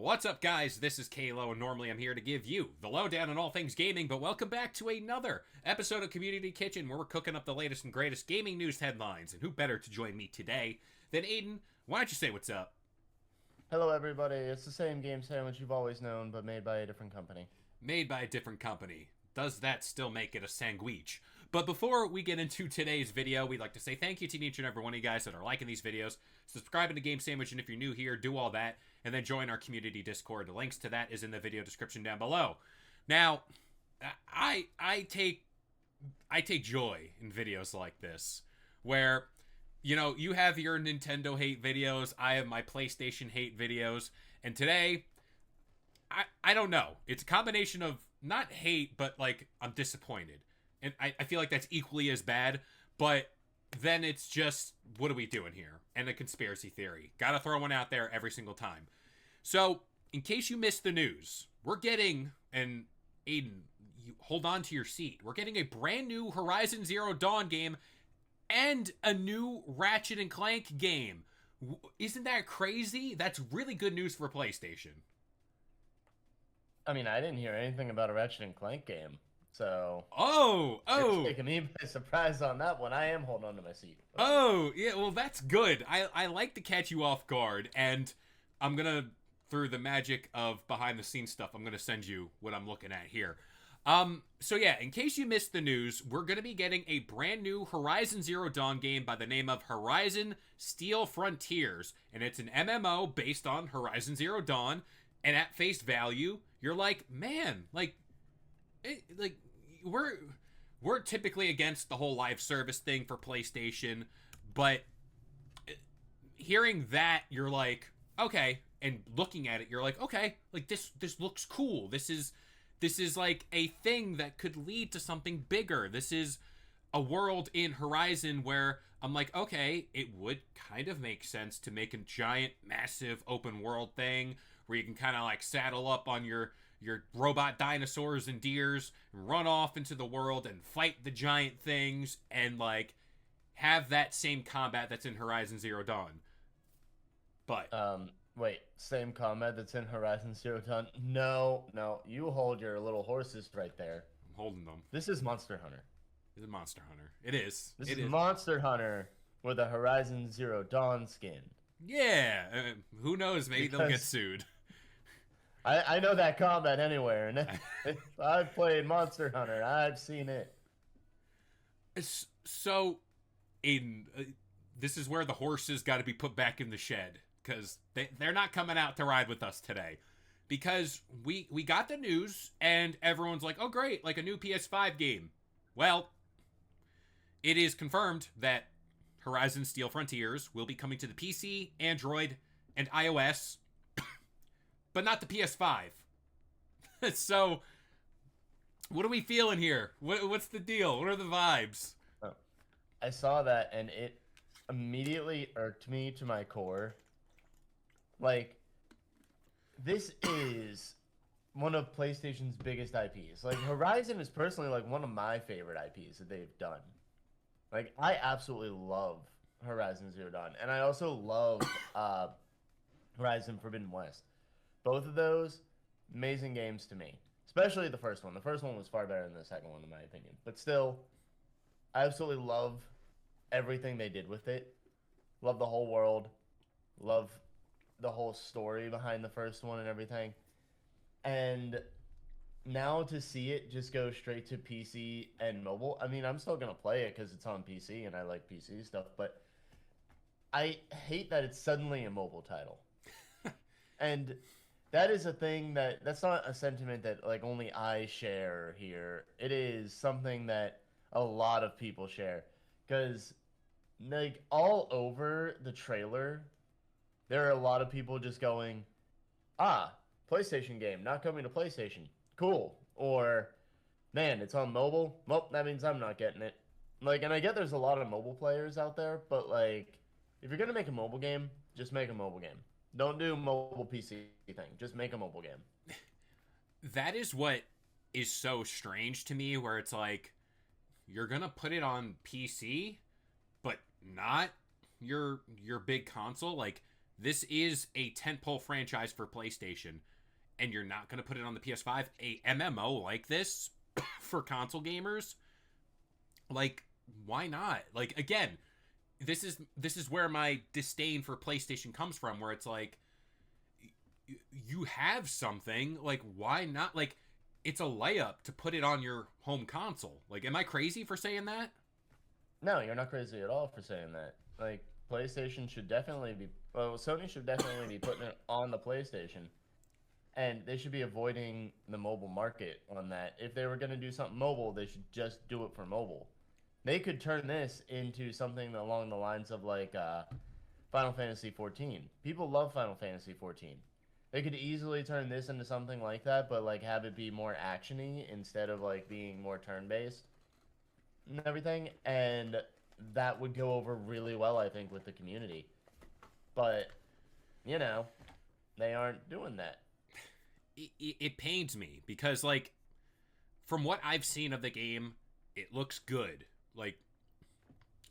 What's up, guys? This is Kalo, and normally I'm here to give you the lowdown on all things gaming, but welcome back to another episode of Community Kitchen, where we're cooking up the latest and greatest gaming news headlines. And who better to join me today than Aiden? Why don't you say what's up? Hello, everybody. It's the same game sandwich you've always known, but made by a different company. Made by a different company. Does that still make it a sandwich? But before we get into today's video, we'd like to say thank you to each and every one of you guys that are liking these videos, subscribing to Game Sandwich, and if you're new here, do all that, and then join our community Discord. The links to that is in the video description down below. Now, I take joy in videos like this, where, you know, you have your Nintendo hate videos, I have my PlayStation hate videos, and today, I don't know. It's a combination of not hate, but like I'm disappointed. And I feel like that's equally as bad, but then it's just, what are we doing here? And a conspiracy theory. Gotta throw one out there every single time. So, in case you missed the news, we're getting, and Aiden, you hold on to your seat, we're getting a brand new Horizon Zero Dawn game and a new Ratchet and Clank game. Isn't that crazy? That's really good news for PlayStation. I mean, I didn't hear anything about a Ratchet and Clank game, so Oh! you're taking me by surprise on that one. I am holding on to my seat. Oh, yeah, well, that's good. I like to catch you off guard, and I'm gonna, through the magic of behind-the-scenes stuff, I'm gonna send you what I'm looking at here. So yeah, in case you missed the news, we're gonna be getting a brand new Horizon Zero Dawn game by the name of Horizon Steel Frontiers, and it's an MMO based on Horizon Zero Dawn, and at face value, you're like, man, we're typically against the whole live service thing for PlayStation, but hearing that, you're like, okay, and looking at it, you're like, okay, like this looks cool. This is like a thing that could lead to something bigger. This is a world in Horizon where I'm like, okay, it would kind of make sense to make a giant, massive open world thing where you can kind of like saddle up on your robot dinosaurs and deers and run off into the world and fight the giant things and like have that same combat that's in Horizon Zero Dawn. But Wait, same combat that's in Horizon Zero Dawn? No, you hold your little horses right there. I'm holding them. This is Monster Hunter. It's a Monster Hunter. It is. This It is is. Monster Hunter with a Horizon Zero Dawn skin. Yeah. Who knows? Maybe they'll get Because- sued. I know that combat anywhere, and I've played Monster Hunter. I've seen it. So, Aiden, this is where the horses got to be put back in the shed, because they're not coming out to ride with us today. Because we got the news, and everyone's like, oh great, like a new PS5 game. Well, it is confirmed that Horizon Steel Frontiers will be coming to the PC, Android, and iOS, but not the PS5. So, what are we feeling here? What's the deal? What are the vibes? Oh, I saw that, and it immediately irked me to my core. Like, this is one of PlayStation's biggest IPs. Like, Horizon is personally, like, one of my favorite IPs that they've done. Like, I absolutely love Horizon Zero Dawn, and I also love Horizon Forbidden West. Both of those, amazing games to me. Especially the first one. The first one was far better than the second one, in my opinion. But still, I absolutely love everything they did with it. Love the whole world. Love the whole story behind the first one and everything. And now to see it just go straight to PC and mobile, I mean, I'm still going to play it because it's on PC and I like PC stuff, but I hate that it's suddenly a mobile title. And that is a thing that's not a sentiment that like only I share here. It is something that a lot of people share, because like all over the trailer, there are a lot of people just going, "Ah, PlayStation game not coming to PlayStation, cool," or "Man, it's on mobile. Well, that means I'm not getting it." Like, and I get there's a lot of mobile players out there, but like, if you're gonna make a mobile game, just make a mobile game. Don't do mobile PC thing. Just make a mobile game. That is what is so strange to me, where it's like, you're gonna put it on PC, but not your big console. Like, this is a tentpole franchise for PlayStation, and you're not going to put it on the PS5. A MMO like this for console gamers, like, why not? Like, again, this is where my disdain for PlayStation comes from, where it's like, you have something, like, why not? Like, it's a layup to put it on your home console. Like, am I crazy for saying that? No, you're not crazy at all for saying that. Like, PlayStation should definitely be, well, Sony should definitely be putting it on the PlayStation. And they should be avoiding the mobile market on that. If they were going to do something mobile, they should just do it for mobile. They could turn this into something along the lines of like Final Fantasy 14. People love Final Fantasy 14. They could easily turn this into something like that, but like have it be more actiony instead of like being more turn-based and everything. And that would go over really well, I think, with the community. But, you know, they aren't doing that. It pains me because, like, from what I've seen of the game, it looks good. Like,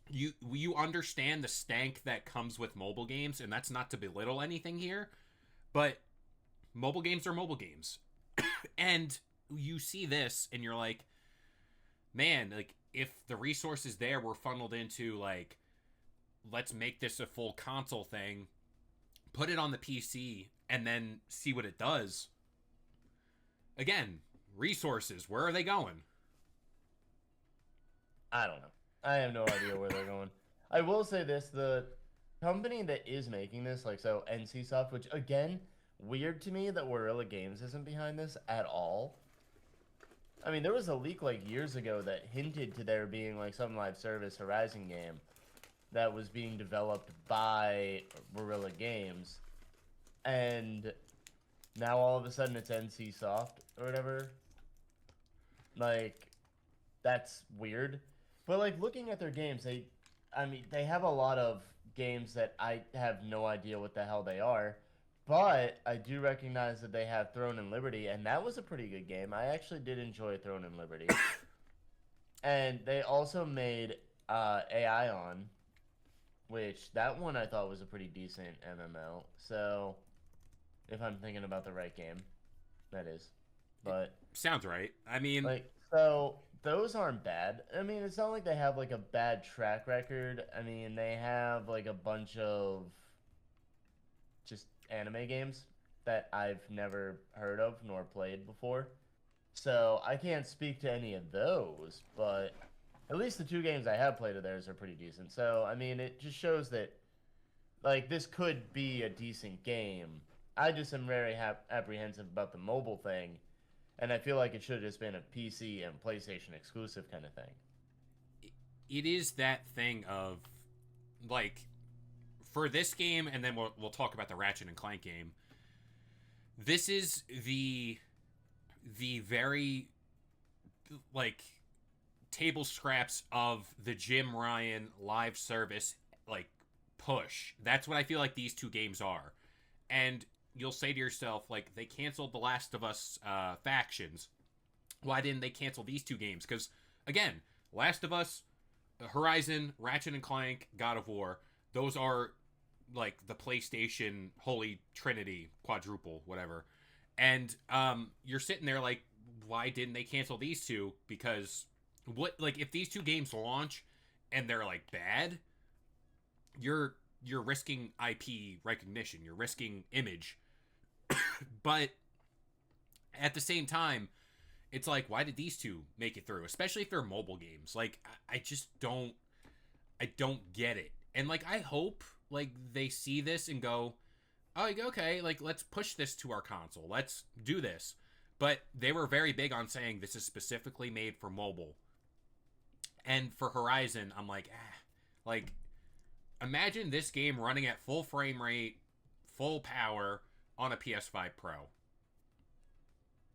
you understand the stank that comes with mobile games, and that's not to belittle anything here, but mobile games are mobile games. And you see this and you're like, man, like, if the resources there were funneled into, like, let's make this a full console thing, put it on the PC, and then see what it does. Again, resources, where are they going? I don't know. I have no idea where they're going. I will say this, the company that is making this, like, so NCSoft, which, again, weird to me that Guerrilla Games isn't behind this at all. I mean, there was a leak, like, years ago that hinted to there being, like, some live service Horizon game that was being developed by Guerrilla Games. And now all of a sudden it's NCSoft or whatever. Like, that's weird. But, like, looking at their games, they have a lot of games that I have no idea what the hell they are. But I do recognize that they have Throne and Liberty, and that was a pretty good game. I actually did enjoy Throne and Liberty. And they also made AI on, which that one I thought was a pretty decent MMO. So, if I'm thinking about the right game, that is. But sounds right. I mean, like, so those aren't bad. I mean, it's not like they have like a bad track record. I mean, they have like a bunch of just anime games that I've never heard of nor played before. So I can't speak to any of those, but at least the two games I have played of theirs are pretty decent. So, I mean, it just shows that, like, this could be a decent game. I just am very apprehensive about the mobile thing, and I feel like it should have just been a PC and PlayStation exclusive kind of thing. it is that thing of, like, for this game, and then we'll talk about the Ratchet and Clank game. This is the very, like, table scraps of the Jim Ryan live service, like, push. That's what I feel like these two games are. And you'll say to yourself, like, they canceled The Last of Us factions. Why didn't they cancel these two games? Because, again, Last of Us, Horizon, Ratchet and Clank, God of War, those are, like, the PlayStation holy trinity, quadruple, whatever. And you're sitting there like, why didn't they cancel these two? Because what, like, if these two games launch and they're, like, bad, you're risking IP recognition, you're risking image. But at the same time, it's like, why did these two make it through? Especially if they're mobile games. Like, I just don't get it. And, like, I hope, like, they see this and go, oh, okay, like, let's push this to our console. Let's do this. But they were very big on saying this is specifically made for mobile. And for Horizon, I'm like, like, imagine this game running at full frame rate, full power on a PS5 Pro.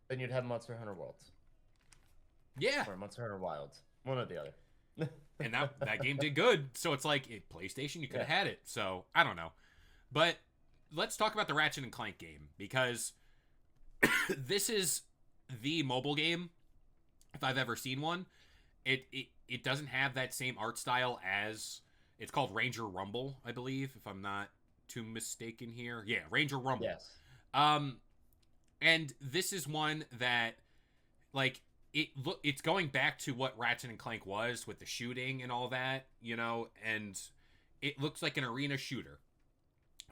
Then you'd have Monster Hunter Worlds. Yeah. Or Monster Hunter Wilds. One or the other. And that game did good. So it's like, PlayStation, you could have had it. So, I don't know. But let's talk about the Ratchet and Clank game. Because this is the mobile game, if I've ever seen one. It doesn't have that same art style as... It's called Ranger Rumble, I believe, if I'm not too mistaken here. Yeah, Ranger Rumble. Yes. Um, and this is one that like it's going back to what Ratchet and Clank was with the shooting and all that, and it looks like an arena shooter.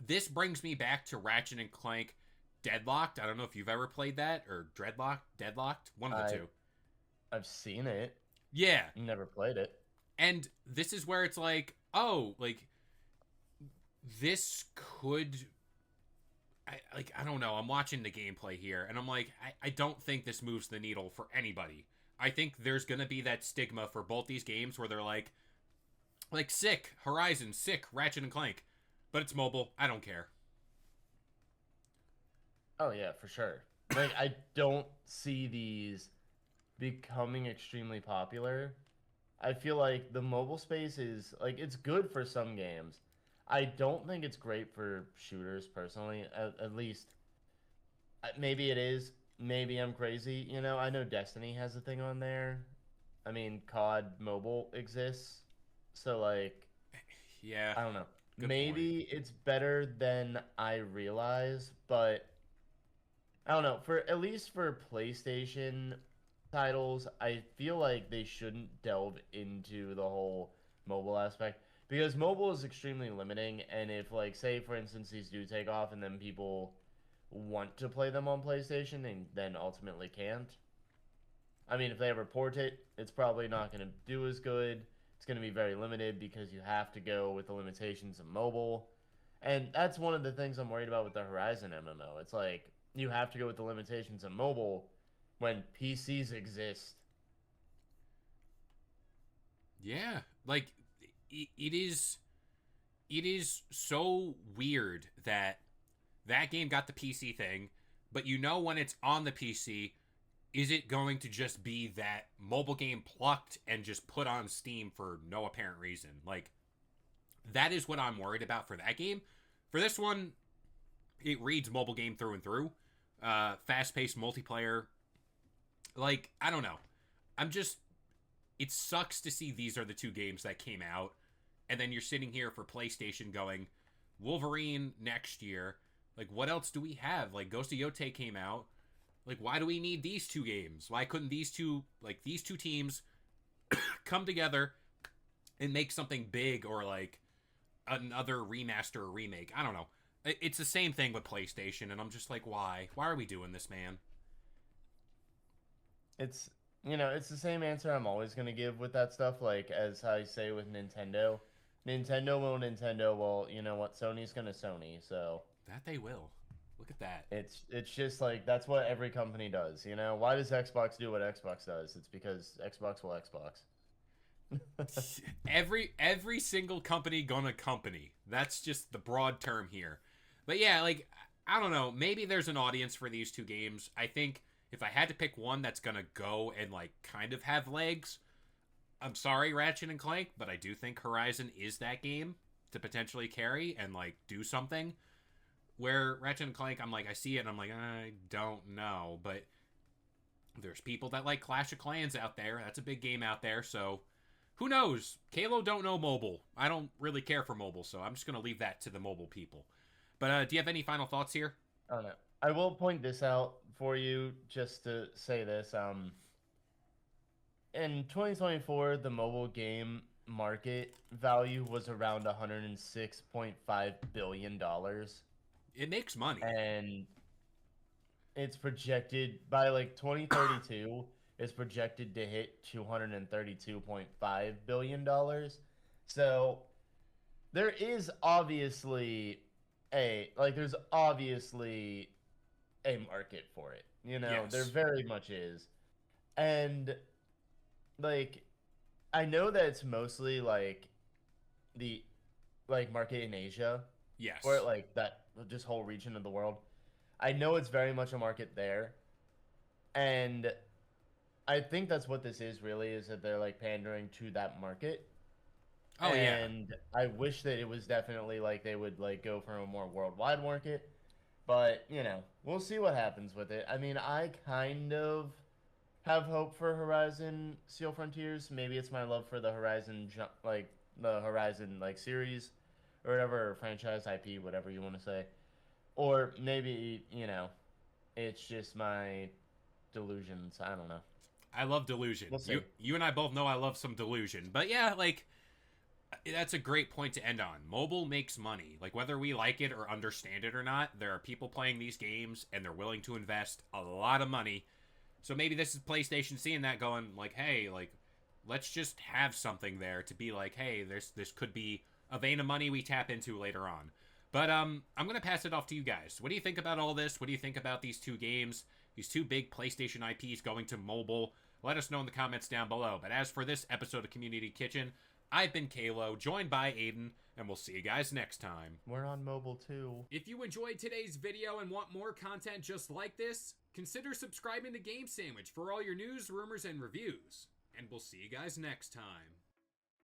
This brings me back to Ratchet and Clank Deadlocked. I don't know if you've ever played that, or Deadlocked, one of the I two. I've seen it. Yeah. Never played it. And this is where it's like, oh, like this could I don't know. I'm watching the gameplay here, and I'm like, I don't think this moves the needle for anybody. I think there's gonna be that stigma for both these games where they're like sick Horizon, sick Ratchet and Clank, but it's mobile. I don't care. Oh yeah, for sure. Like I don't see these becoming extremely popular. I feel like the mobile space is like it's good for some games. I don't think it's great for shooters personally. At least maybe it is. Maybe I'm crazy. I know Destiny has a thing on there. I mean, COD Mobile exists. So like, Yeah, I don't know. good point. Maybe it's better than I realize, but I don't know. For at least for PlayStation titles, I feel like they shouldn't delve into the whole mobile aspect because mobile is extremely limiting. And if, like, say for instance, these do take off and then people want to play them on PlayStation and then ultimately can't. I mean, if they ever port it, it's probably not going to do as good. It's going to be very limited because you have to go with the limitations of mobile. And that's one of the things I'm worried about with the Horizon MMO. It's like you have to go with the limitations of mobile when PCs exist. Yeah, like it is. It is so weird that that game got the PC thing, but when it's on the PC, is it going to just be that mobile game plucked and just put on Steam for no apparent reason? Like, that is what I'm worried about for that game. For this one, it reads mobile game through and through. Fast paced multiplayer. Like, I don't know. I'm just. It sucks to see these are the two games that came out, and then you're sitting here for PlayStation going, Wolverine next year. Like, what else do we have? Like, Ghost of Yotei came out. Like, why do we need these two games? Why couldn't these two teams come together and make something big, or like another remaster or remake? I don't know. It's the same thing with PlayStation, and I'm just like, why? Why are we doing this, man? It's the same answer I'm always gonna give with that stuff. Like as I say with Nintendo, Nintendo will Nintendo. Well, you know what? Sony's gonna Sony. So That they will. Look at that. it's just like that's what every company does. Why does Xbox do what Xbox does? It's because Xbox will Xbox. Every single company gonna company. That's just the broad term here. But yeah, like I don't know, maybe there's an audience for these two games. I think if I had to pick one that's gonna go and like kind of have legs, I'm sorry Ratchet and Clank, but I do think Horizon is that game to potentially carry and like do something. Where Ratchet and Clank, I'm like, I see it and I'm like, I don't know, but there's people that like Clash of Clans out there. That's a big game out there, so who knows? Kalo don't know mobile. I don't really care for mobile, so I'm just gonna leave that to the mobile people. But do you have any final thoughts here? I don't know. I will point this out for you just to say this. In 2024, the mobile game market value was around $106.5 billion. It makes money. And it's projected by like 2032, it's projected to hit $232.5 billion. So there is obviously there's obviously a market for it. There Yes. very much is. And like I know that it's mostly like the market in Asia or Yes. like that just whole region of the world. I know it's very much a market there. And I think that's what this is really is that they're like pandering to that market. Oh yeah. And I wish that it was definitely like they would like go for a more worldwide market. But, we'll see what happens with it. I mean, I kind of have hope for Horizon Steel Frontiers. Maybe it's my love for the Horizon like series or whatever, or franchise IP, whatever you want to say. Or maybe, it's just my delusions. I don't know. I love delusion. We'll see. You and I both know I love some delusion. But yeah, like, that's a great point to end on. Mobile makes money. Like, whether we like it or understand it or not, there are people playing these games and they're willing to invest a lot of money. So maybe this is PlayStation seeing that, going like, hey, like, let's just have something there to be like, hey, this could be a vein of money we tap into later on. But I'm gonna pass it off to you guys. What do you think about all this? What do you think about these two games, these two big PlayStation IPs going to mobile? Let us know in the comments down below. But as for this episode of Community Kitchen, I've been Kalo, joined by Aiden, and we'll see you guys next time. We're on mobile too. If you enjoyed today's video and want more content just like this, consider subscribing to Game Sandwich for all your news, rumors, and reviews. And we'll see you guys next time.